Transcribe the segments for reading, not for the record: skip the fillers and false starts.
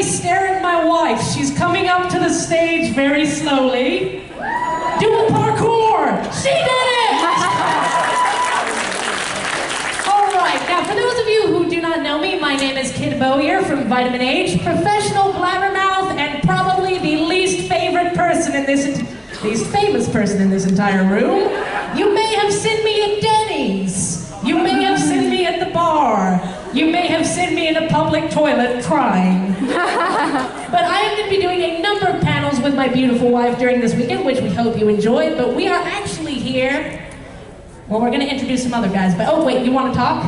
everybody stare at my wife. She's coming up to the stage very slowly. Do a parkour! She did it! All right, now for those of you who do not know me, my name is Kid Bowyer from Vitamin H, professional blabbermouth, and probably the least famous person in this entire room. You may have seen me at Denny's. You may have seen me at the bar. You may have seen me in a public toilet crying. But I am going to be doing a number of panels with my beautiful wife during this weekend, which we hope you enjoy. But we are actually here. Well, we're going to introduce some other guys. But oh, wait, you want to talk?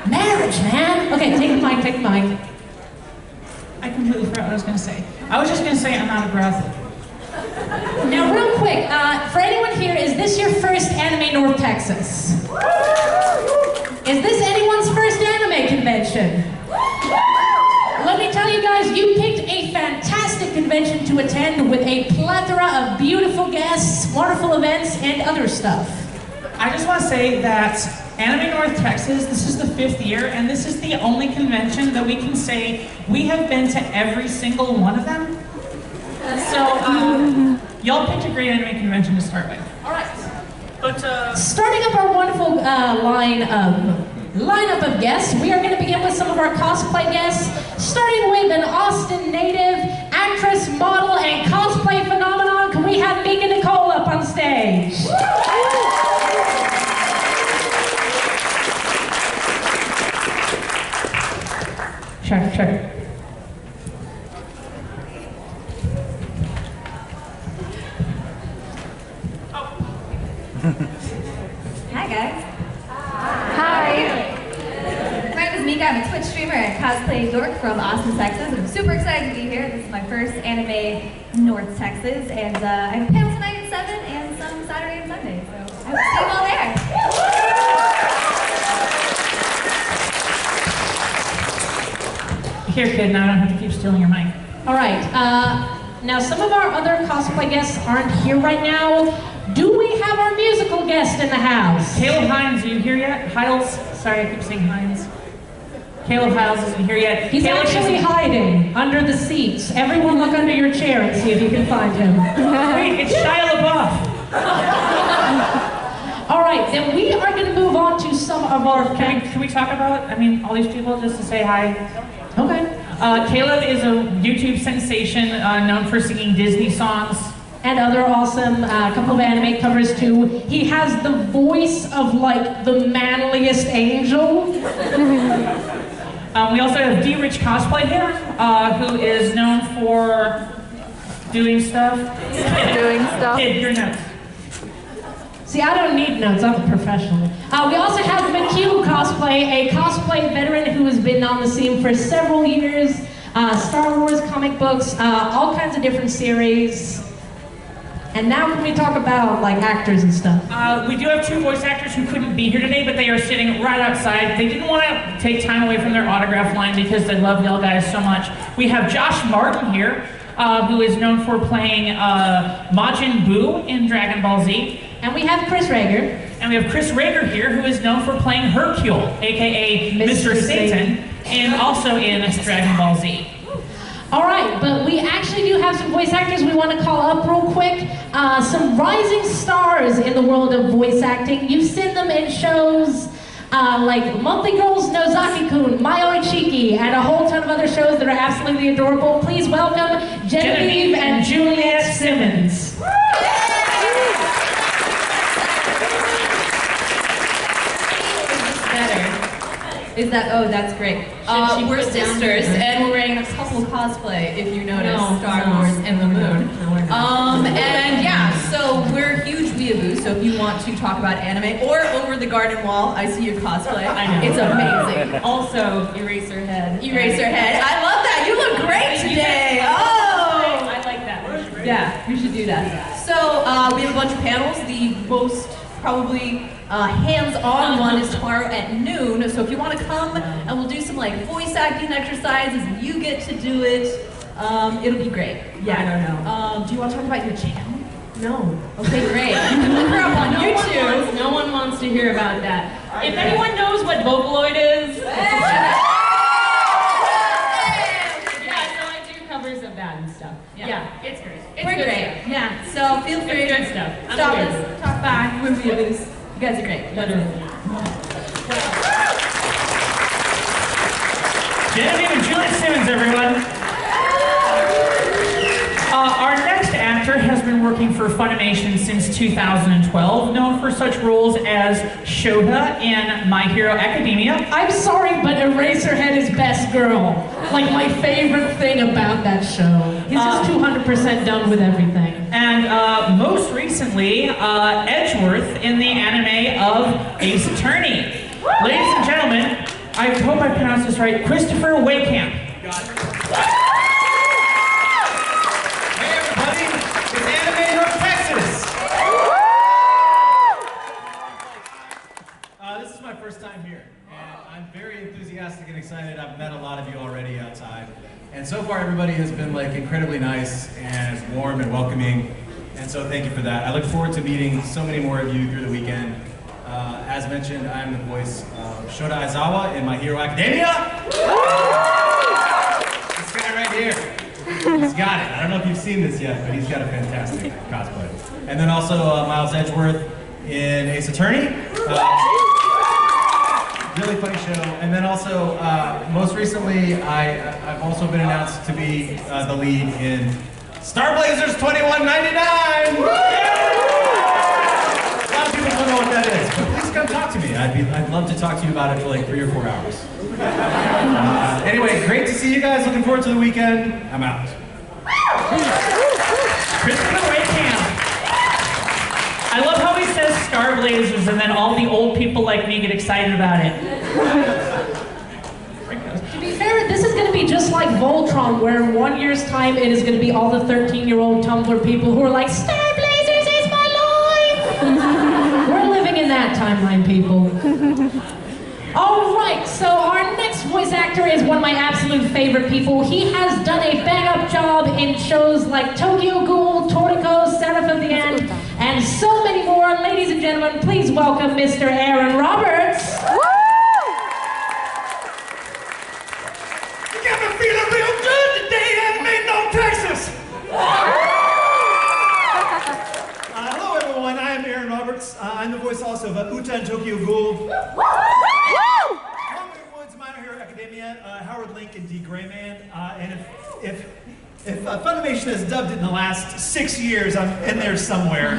Marriage, man. Okay, take the mic, take the mic. I completely forgot what I was going to say. I was just going to say I'm out of breath. Now, real quick, for anyone here, is this your first Anime North Texas? Is this anyone's first anime convention? Let me tell you guys, you picked a fantastic convention to attend with a plethora of beautiful guests, wonderful events, and other stuff. I just want to say that Anime North Texas, this is the 5th year, and this is the only convention that we can say we have been to every single one of them. So, y'all picked a great anime convention to start with. All right. But, starting up our wonderful lineup of guests, we are going to begin with some of our cosplay guests, starting with an Austin native, actress, model, and cosplay phenomenon. Can we have Mika Nicole up on stage? Sure. Hi guys. Hi. My name is Mika. I'm a Twitch streamer and cosplay dork from Austin, Texas. I'm super excited to be here. This is my first Anime North Texas, and I have a panel tonight at 7 and some Saturday and Sunday. So I will see you all there. here, kid, now I don't have to keep stealing your mic. All right. Now, some of our other cosplay guests aren't here right now. Do we have our musical guest in the house? Caleb Hines, are you here yet? Hiles? Sorry, I keep saying Hines. Caleb Hiles isn't here yet. He's Caleb actually hiding under the seats. Everyone look under your chair and see if you can find him. Wait, it's Shia LaBeouf. All right, then we are going to move on to some of our... Can we talk about, all these people just to say hi? Okay. Caleb is a YouTube sensation known for singing Disney songs. And other awesome, couple of anime covers too. He has the voice of like the manliest angel. We also have D. Rich Cosplay here, who is known for doing stuff. Kid, your notes. See, I don't need notes, I'm a professional. We also have McHugh Cosplay, a cosplay veteran who has been on the scene for several years. Star Wars comic books, all kinds of different series. And now can we talk about like actors and stuff? We do have 2 voice actors who couldn't be here today, but they are sitting right outside. They didn't want to take time away from their autograph line because they love y'all guys so much. We have Josh Martin here, who is known for playing Majin Buu in Dragon Ball Z. And we have Chris Rager. And we have Chris Rager here, who is known for playing Hercule, aka Mr. Satan, and also in Dragon Ball Z. All right, but we actually do have some voice actors we want to call up real quick. Some rising stars in the world of voice acting. You've seen them in shows like Monthly Girls Nozaki-kun, Mayo Ichiki, and a whole ton of other shows that are absolutely adorable. Please welcome Genevieve and Juliet Simmons. Is that, oh, that's great. We're sisters, and we're wearing a couple cosplay, if you notice, Star Wars and the Moon. And yeah, so we're huge weeaboos, so if you want to talk about anime, or Over the Garden Wall, I see your cosplay. I know. It's amazing. Also, Eraserhead. Eraserhead. I love that. You look great today. Oh! I like that. Yeah, we should do that. So, we have a bunch of panels. The most probably hands-on one is tomorrow at noon. So if you want to come, and we'll do some like voice acting exercises, and you get to do it. It'll be great. Yeah. I don't know. Do you want to talk about your channel? No. Okay, great. Look her up on YouTube. No one wants to hear about that. If anyone knows what Vocaloid is, Feel free It's to good stuff. I'm stop good. us, talk back, reviews. You guys are great. Genevieve and Juliet Simmons, everyone. Our next actor has been working for Funimation since 2012, known for such roles as Shota in My Hero Academia. I'm sorry, but Eraserhead is best girl. Like my favorite thing about that show. He's just 200% done with everything. And most recently, Edgeworth in the anime of Ace Attorney. Ladies and gentlemen, I hope I pronounced this right, Christopher Wakehamp. Got it. Hey everybody, it's Anime North Texas. This is my first time here, and I'm very enthusiastic and excited. I've met a lot of you already outside, and so far everybody has been like incredibly nice and warm and welcoming, and so thank you for that. I look forward to meeting so many more of you through the weekend. As mentioned, I'm the voice of Shota Aizawa in My Hero Academia. This guy right here. He's got it. I don't know if you've seen this yet, but he's got a fantastic cosplay. And then also Miles Edgeworth in Ace Attorney. Really funny show. And then also, most recently, I've also been announced to be the lead in Star Blazers 2199. A lot of people don't know what that is, but please come talk to me. I'd love to talk to you about it for like 3 or 4 hours. Anyway, great to see you guys. Looking forward to the weekend. I'm out. Christopher Wakehamp. I love how he says Star Blazers and then all the old people like me get excited about it. To be fair, this is going to be just like Voltron, where in 1 year's time it is going to be all the 13-year-old Tumblr people who are like, Star Blazers is my life! We're living in that timeline, people. Alright, so our next voice actor is one of my absolute favorite people. He has done a bang-up job in shows like Tokyo Ghoul, Toriko, Seraph of the End, and so many more. Ladies and gentlemen, please welcome Mr. Aaron Roberts. You got me feeling real good today, Anime North Texas. Hello everyone, I am Aaron Roberts. I'm the voice also of Uta and Tokyo Ghoul. My Hero Academia, Howard Link and D. Grayman, and if Funimation has dubbed it in the last 6 years, I'm in there somewhere.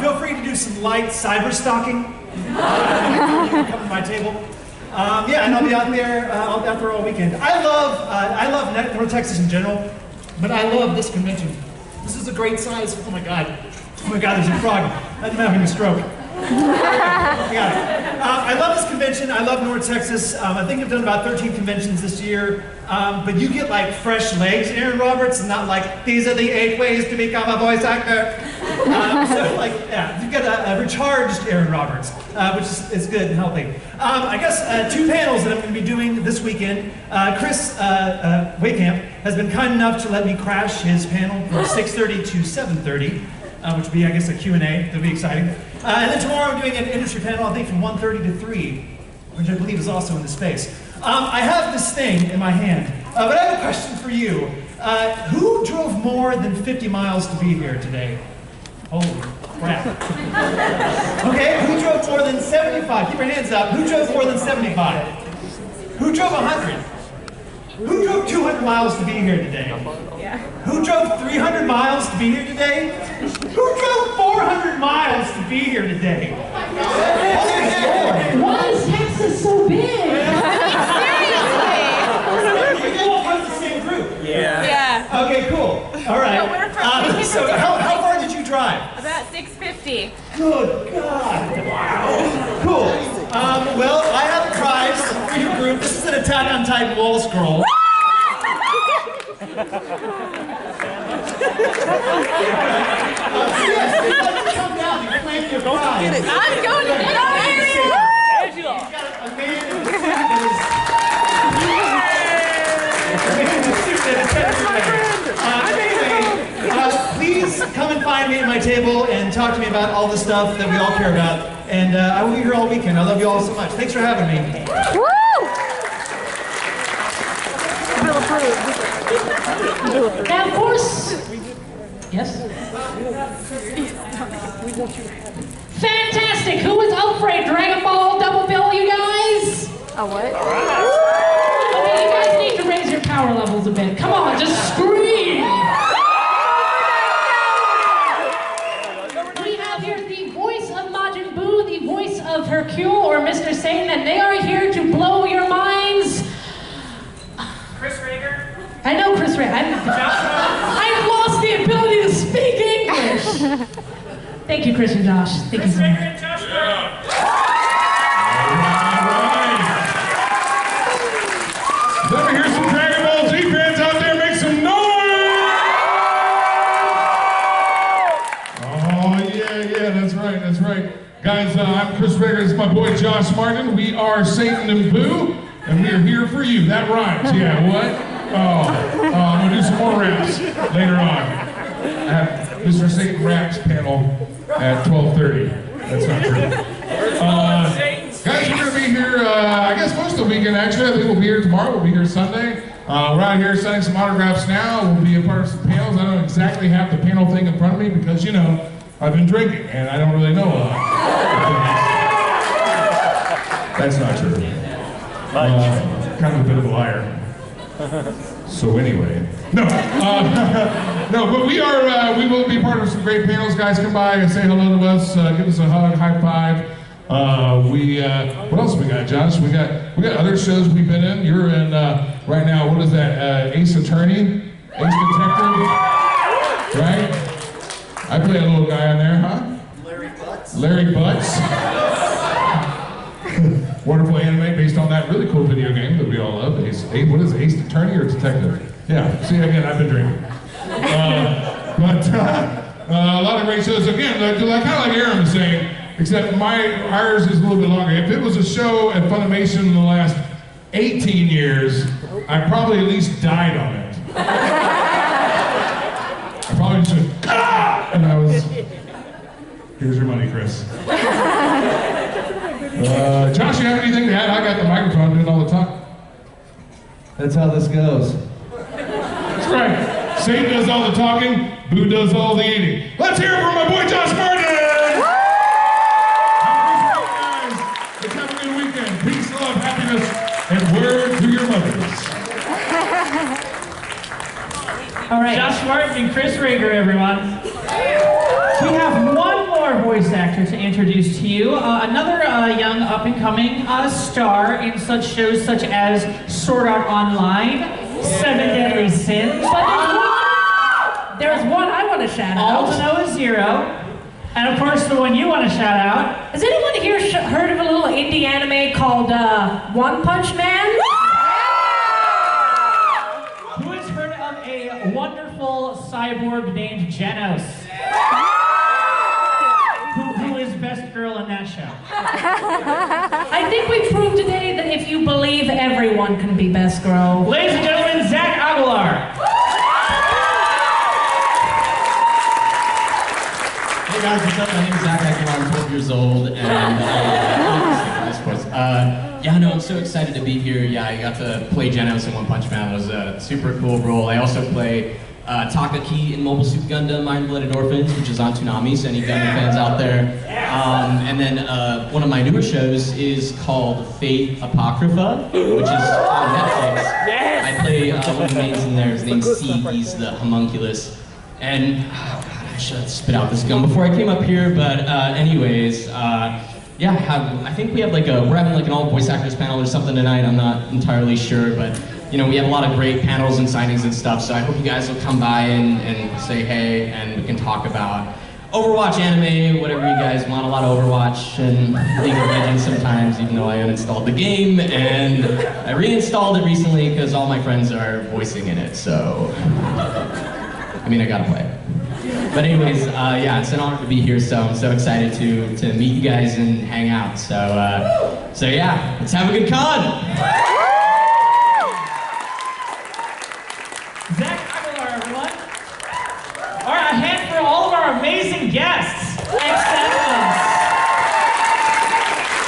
Feel free to do some light cyber stalking. You can come to my table. Yeah, and I'll be out there all weekend. I love North Texas in general, but I love this convention. This is a great size. Oh my God, there's a frog. I'm having a stroke. I love this convention. I love North Texas. I think I've done about 13 conventions this year. But you get like fresh legs, Aaron Roberts, and not like, these are the 8 ways to become a voice actor. So like, yeah, you've got a recharged Aaron Roberts, which is good and healthy. I guess 2 panels that I'm going to be doing this weekend. Chris Wakehamp has been kind enough to let me crash his panel from 6:30 to 7:30. Which will be, I guess, a Q&A. That'll be exciting. And then tomorrow I'm doing an industry panel, I think from 1:30 to 3, which I believe is also in the space. I have this thing in my hand, but I have a question for you. Who drove more than 50 miles to be here today? Holy crap. Okay, who drove more than 75? Keep your hands up. Who drove more than 75? Who drove 100? Who drove 200 miles to be here today? Yeah. Who drove 300 miles to be here today? Who drove 400 miles to be here today? Why is Texas so big? Seriously! We all part of the same group. Yeah. Okay, cool. All right. No, we're from So how far did you drive? About 650. Good God. Wow. Cool. Well, I have a prize for your group. This is an Attack on Titan wall scroll. Yes, if you'd like to come down and claim your prize. I'm going to get it. He's got a man in a suit that is please come and find me at my table and talk to me about all the stuff that we all care about. And I will be here all weekend. I love you all so much. Thanks for having me. Now, of course, Yes? Fantastic! Who is up for a Dragon Ball double bill, you guys? A what? Okay, you guys need to raise your power levels a bit. Come on, just scream! We have here the voice of Majin Buu, the voice of Hercule or Mr. Satan, and they are here to blow your minds. Chris Rager. I know Chris Ray. I've lost the ability to speak English. Thank you, Chris and Josh. Thank you so much. And Josh. Let me hear some Dragon Ball Z fans out there make some noise! Oh, yeah, that's right. Guys, I'm Chris Rager, this is my boy Josh Martin. We are Satan and Boo, and we are here for you. That rhymes, yeah, what? I'm gonna do some more raps later on. I have Mr. Satan Raps panel at 12:30. That's not true. Guys, we're gonna be here, I guess most of the weekend actually. I think we'll be here tomorrow, we'll be here Sunday. We're out here signing some autographs now. We'll be a part of some panels. I don't exactly have the panel thing in front of me because, you know, I've been drinking and I don't really know a lot. That's not true. Kind of a bit of a liar. So anyway, no, but we will be part of some great panels. Guys, come by and say hello to us, give us a hug, high five. What else we got, Josh? We got other shows we've been in. You're in right now. What is that? Ace Attorney, Ace Detective, right? I play a little guy on there, huh? Larry Butts. Wonderful anime based on that really cool video game that we all love. Ace, what is it, Ace Attorney or Detective? Yeah, see, again, I've been drinking. A lot of great shows. Again, kind of like Aaron was saying, except ours is a little bit longer. If it was a show at Funimation in the last 18 years, I probably at least died on it. I probably just went, ah! And I was, here's your money, Chris. Josh, you have anything to add? I got the microphone doing all the talk. That's how this goes. That's right. Satan does all the talking, Boo does all the eating. Let's hear it from my boy Josh Martin! Have a good guys. Let's have a good weekend. Peace, love, happiness, and word to your mothers. All right. Josh Martin and Chris Rager, everyone. We have one more voice actor to introduce to you. Another young up-and-coming star in such shows such as Sword Art Online, Seven Deadly Sins. But there's one I want to shout out. All to Know Is Zero. And of course, the one you want to shout out. Has anyone here heard of a little indie anime called One Punch Man? Who has heard of a wonderful cyborg named Genos? Who is best girl in that show? I think we proved today that if you believe, everyone can be best girl. Ladies and gentlemen, Zach Aguilar. Hey guys, what's up? My name is Zach Aguilar. I'm 12 years old, and yeah, no, I'm so excited to be here. Yeah, I got to play Genos in One Punch Man. It was a super cool role. I also play Takaki in Mobile Suit Gundam Mind-Blooded Orphans, which is on Toonami, so any Gundam fans out there. And then one of my newer shows is called Fate Apocrypha, which is on Netflix. I play one of the mains in there. His name's C. He's the homunculus. And, oh God, I should have spit out this gum before I came up here, but anyways, yeah, I think we're having like an all voice actors panel or something tonight. I'm not entirely sure, but you know, we have a lot of great panels and signings and stuff, so I hope you guys will come by and say hey, and we can talk about Overwatch, anime, whatever you guys want. A lot of Overwatch and League of Legends sometimes, even though I uninstalled the game, and I reinstalled it recently because all my friends are voicing in it, so I mean, I gotta play it. But anyways, yeah, it's an honor to be here, so I'm so excited to meet you guys and hang out. So yeah, let's have a good con! Zach Aguilar, everyone. All right, a hand for all of our amazing guests. Excellent.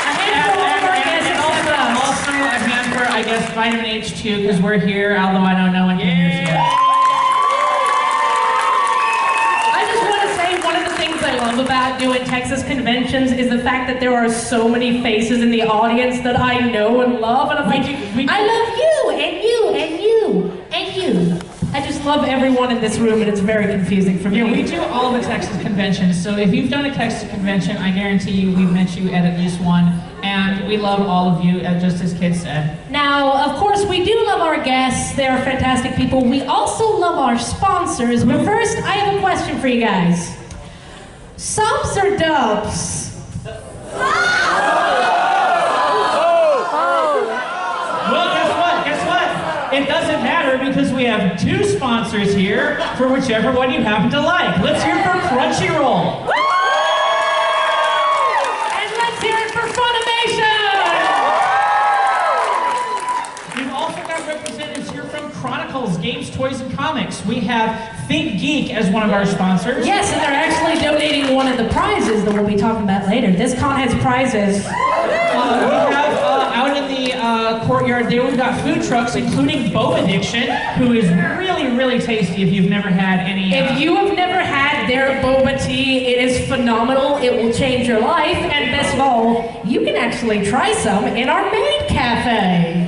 A hand for all of our guests. Also a hand for, I guess, Vitamin H2, because we're here, although I don't know when can hear us yet. love about doing Texas conventions is the fact that there are so many faces in the audience that I know and love, and I'm like, I love you, and you, and you, and you. I just love everyone in this room, and it's very confusing for me. Yeah, we do all the Texas conventions, so if you've done a Texas convention, I guarantee you we've met you at least one, and we love all of you, just as Kid said. Now, of course, we do love our guests. They are fantastic people. We also love our sponsors, but first, I have a question for you guys. Subs or dubs? Well, guess what? It doesn't matter because we have 2 sponsors here for whichever one you happen to like. Let's hear it for Crunchyroll. And let's hear it for Funimation! We've also got representatives here from Chronicles, Games, Toys, and Comics. We have Think Geek as one of our sponsors. Yes, and they're actually donating one of the prizes that we'll be talking about later. This con has prizes. We have out in the courtyard there, we've got food trucks, including Boba Addiction, who is really, really tasty if you've never had any. If you have never had their boba tea, it is phenomenal. It will change your life, and best of all, you can actually try some in our maid cafe.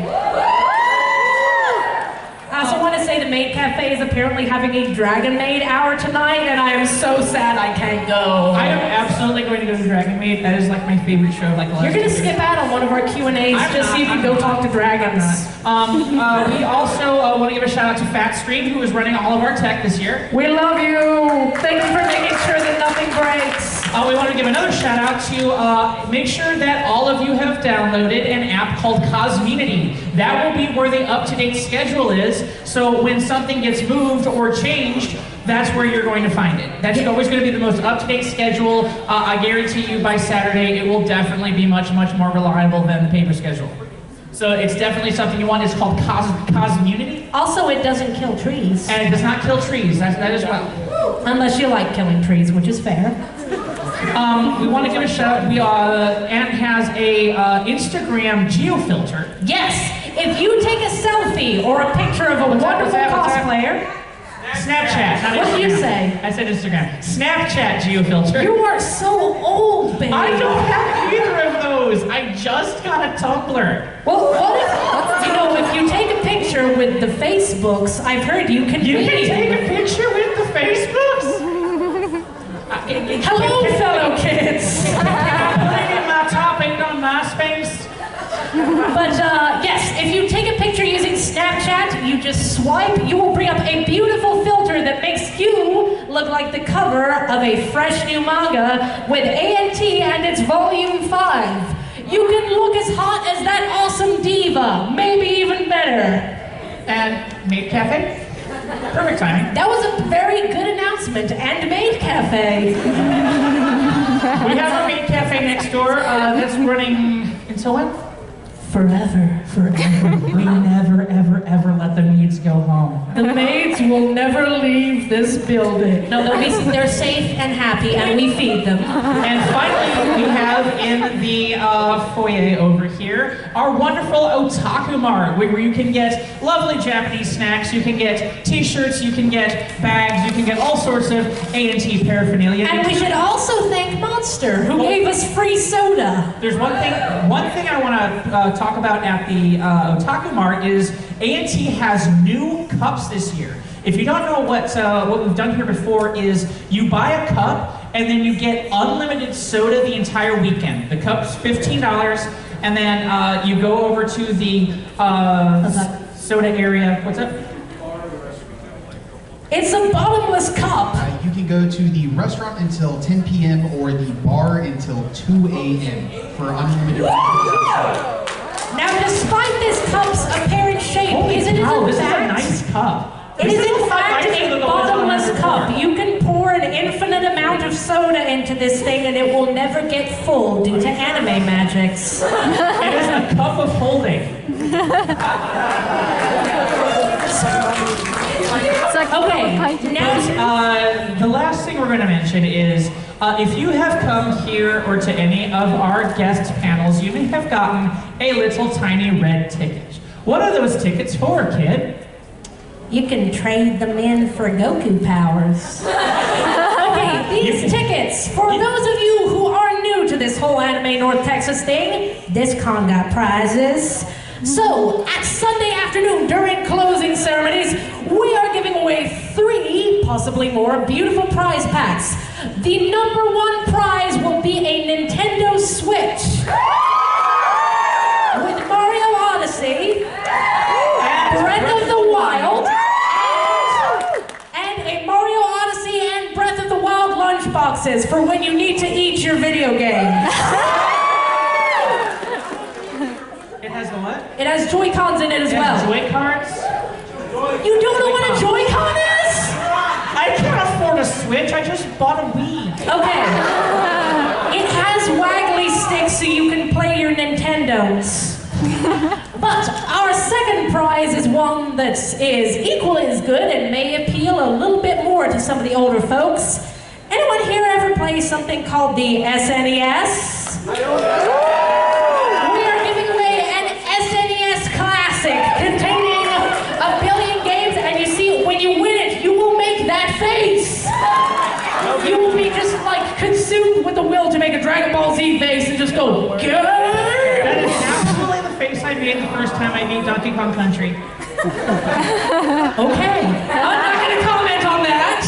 I also want to say the Maid Cafe is apparently having a Dragon Maid hour tonight, and I am so sad I can't go. I am absolutely going to go to Dragon Maid. That is like my favorite show of like the last You're going to 2 years. skip out on one of our Q&As just so you can go talk to dragons. We also want to give a shout out to Fat Stream, who is running all of our tech this year. We love you. Thank you for making sure that nothing breaks. We want to give another shout out to make sure that all of you have downloaded an app called Cosmunity. That will be where the up-to-date schedule is. So when something gets moved or changed, that's where you're going to find it. That's always going to be the most up-to-date schedule. I guarantee you by Saturday, it will definitely be much, much more reliable than the paper schedule. So it's definitely something you want. It's called Cosmunity. Also, it doesn't kill trees. And it does not kill trees, that as well. Unless you like killing trees, which is fair. We want to give a shout out. Ant has a Instagram geofilter. Yes, if you take a selfie or a picture of a wonderful cosplayer. Snapchat, not What did you Instagram. say? I said Instagram. Snapchat geofilter. You are so old, baby. I don't have either of those. I just got a Tumblr. Well, what if, if you take a picture with the Facebooks, I've heard you can You meme. can take a picture with the Facebooks? Hello, fellow kids. Put it in my top 8 on MySpace. But yes, if you take a picture using Snapchat, you just swipe, you will bring up a beautiful filter that makes you look like the cover of a fresh new manga with ANT and its volume 5. You can look as hot as that awesome diva, maybe even better. And Maid Cafe? Perfect timing. That was a very good announcement, and Maid Cafe. We have a Maid Cafe next door that's running until when? Forever. We never, ever let the maids go home. The maids will never leave this building. No, they're safe and happy, and we feed them. And finally, we have in the foyer over here our wonderful Otaku Mart, where you can get lovely Japanese snacks, you can get t-shirts, you can get bags, you can get all sorts of A&T paraphernalia. And we should also thank Monster, who gave us free soda. There's one thing I want to talk about at the Otaku Mart is A&T has new cups this year. If you don't know what we've done here before is you buy a cup and then you get unlimited soda the entire weekend. The cup's $15 and then you go over to the soda area. What's up? It's a bottomless cup. You can go to the restaurant until 10 p.m. or the bar until 2 a.m. for unlimited. Now, despite this cup's apparent shape, This is a fact, nice cup. it is in fact nicer a than the ones on bottomless the cup. floor. You can pour an infinite amount of soda into this thing and it will never get full due to anime magics. It is a cup of holding. Okay, now The last thing we're going to mention is if you have come here or to any of our guest panels, you may have gotten a little tiny red ticket. What are those tickets for, kid? you can trade them in for Goku powers. Okay, these tickets tickets. For those of you who are new to this whole Anime North Texas thing, this con got prizes. So, at Sunday afternoon during closing ceremonies, we are giving away 3, possibly more, beautiful prize packs. The number 1 prize will be a Nintendo Switch with Mario Odyssey, Breath of the Wild, and a Mario Odyssey and Breath of the Wild lunchboxes for when you need to eat your video game. It has the what? It has Joy-Cons in it as well. Joy cards? You don't know what a Joy-Con is? I can't afford a Switch. I just bought a Wii. Okay. It has waggly sticks so you can play your Nintendos. But our second prize is one that is equally as good and may appeal a little bit more to some of the older folks. Anyone here ever play something called the SNES? We are giving away an SNES Classic containing a billion games, and you see, when you win it, you will make that face. You will be just like consumed with the will to make a Dragon Ball Z face and just go, good. That is absolutely the face I made the first time I beat Donkey Kong Country. Okay, I'm not going to comment on that.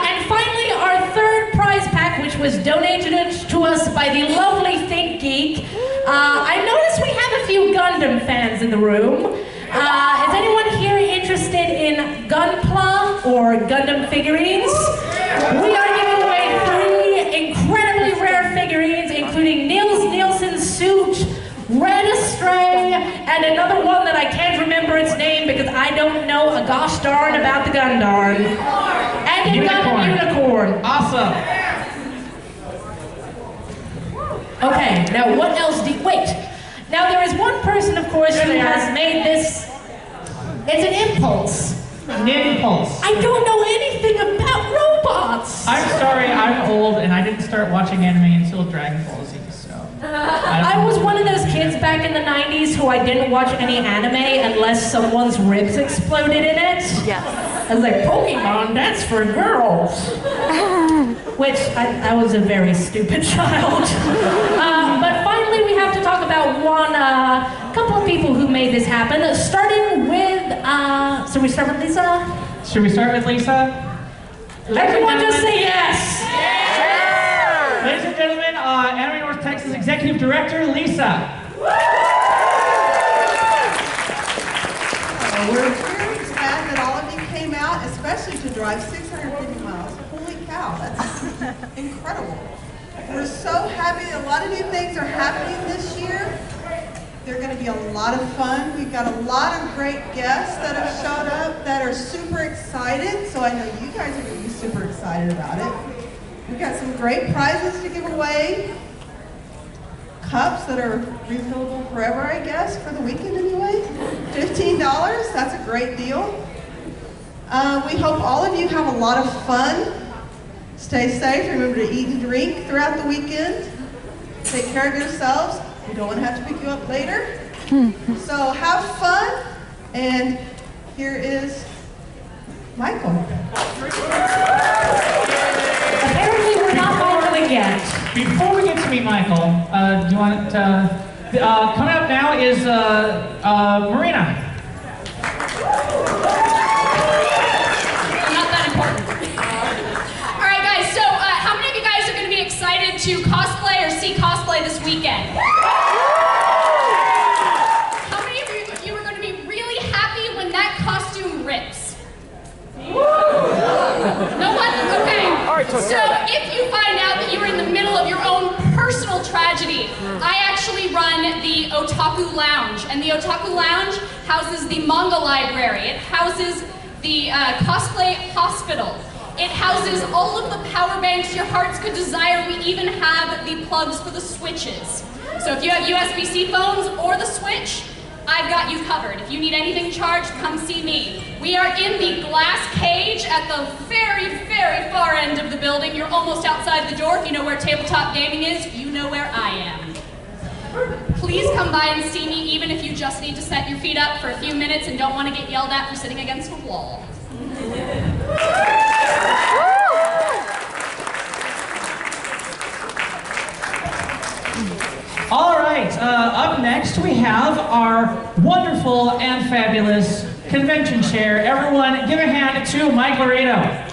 And finally, our third prize pack, which was donated to us by the lovely Think Geek. I noticed we have a few Gundam fans in the room. Is anyone here interested in Gunpla or Gundam figurines? We are giving away 3 incredibly rare figurines, including Niels Nielsen's suit, Red Astray, and another one that I can't remember its name because I don't know a gosh darn about the Gundarn. And a Unicorn. Awesome. Okay, now what else wait. Now there is one person, of course, who has made this. It's an impulse. An impulse. I don't know anything about robots. I'm sorry, I'm old and I didn't start watching anime until Dragon Ball Z, so. I was one of those kids back in the 90s who I didn't watch any anime unless someone's ribs exploded in it. Yes. I was like, Pokemon, that's for girls. Which, I was a very stupid child. But finally, we have to talk about a couple of people who made this happen. Starting with, so we start with Lisa? Should we start with Lisa? Everyone just say yes! Yes! Ladies and gentlemen, Anime North Texas Executive Director, Lisa. We're very glad that all of you came out, especially to drive 650 miles. Holy cow, that's incredible. We're so happy. A lot of new things are happening this year. They're going to be a lot of fun. We've got a lot of great guests that have showed up that are super excited, so I know you guys are going to be super excited about it. We've got some great prizes to give away. Cups that are refillable forever, I guess, for the weekend anyway. $15, that's a great deal. We hope all of you have a lot of fun. Stay safe, remember to eat and drink throughout the weekend. Take care of yourselves. We don't want to have to pick you up later. So have fun, and here is Michael. Apparently we're not Michael yet. Before we get to meet Michael, do you want coming up now is Marina. Not that important. All right, guys, so how many of you guys are going to be excited to cosplay or see cosplay this weekend? How many of you are going to be really happy when that costume rips? No one? Okay. So if you find out that you were in the middle of your own personal tragedy, I actually run the Otaku Lounge, and the Otaku Lounge houses the manga library. It houses the cosplay hospital. It houses all of the power banks your hearts could desire. We even have the plugs for the switches. So if you have USB-C phones or the Switch, I've got you covered. If you need anything charged, come see me. We are in the glass cage at the very, very far end of the building. You're almost outside the door. If you know where tabletop gaming is, you know where I am. Please come by and see me, even if you just need to set your feet up for a few minutes and don't want to get yelled at for sitting against a wall. All right, up next we have our wonderful and fabulous convention chair. Everyone give a hand to Mike Laredo. Alright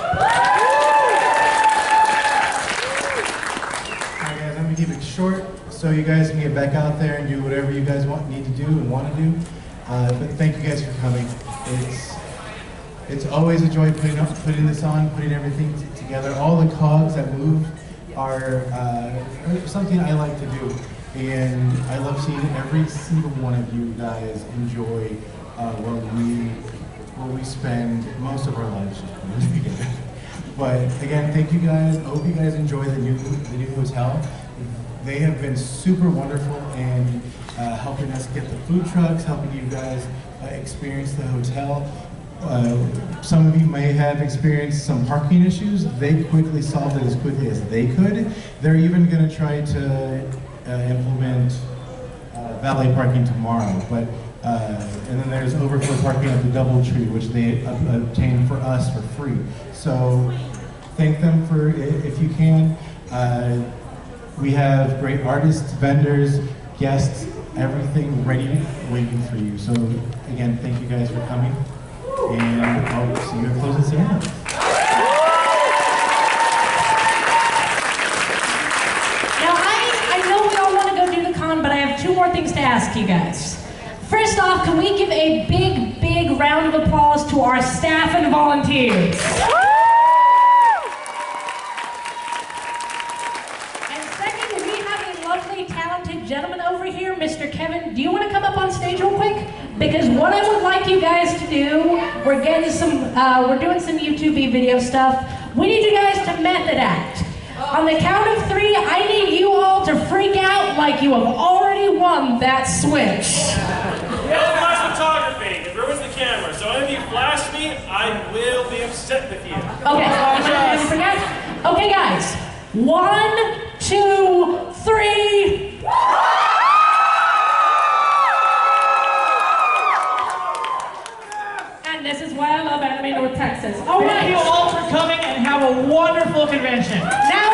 guys, I'm gonna keep it short so you guys can get back out there and do whatever you guys need to do and want to do. But thank you guys for coming. It's always a joy putting this on, putting everything together. All the cogs that move are something I like to do. And I love seeing every single one of you guys enjoy where we spend most of our lives just putting together. But again, thank you guys. I hope you guys enjoy the new hotel. They have been super wonderful in helping us get the food trucks, helping you guys experience the hotel. Some of you may have experienced some parking issues. They quickly solved it as quickly as they could. They're even going to try to implement valet parking tomorrow. But and then there's overflow parking at the DoubleTree, which they obtained for us for free. So thank them for it if you can. We have great artists, vendors, guests, everything ready, waiting for you. So again, thank you guys for coming, and I'll see you at closing ceremony. Now, I know we all want to go do the con, but I have two more things to ask you guys. First off, can we give a big, big round of applause to our staff and volunteers? Gentleman over here, Mr. Kevin, do you want to come up on stage real quick? Because what I would like you guys to do, we're doing some YouTube video stuff. We need you guys to method act. On the count of 3, I need you all to freak out like you have already won that Switch. We have flash photography. It ruins the camera. So if you flash me, I will be upset with you. Okay, okay guys. 1, 2, 3. And this is why I love Anime North Texas. All right. Thank you all for coming and have a wonderful convention. Now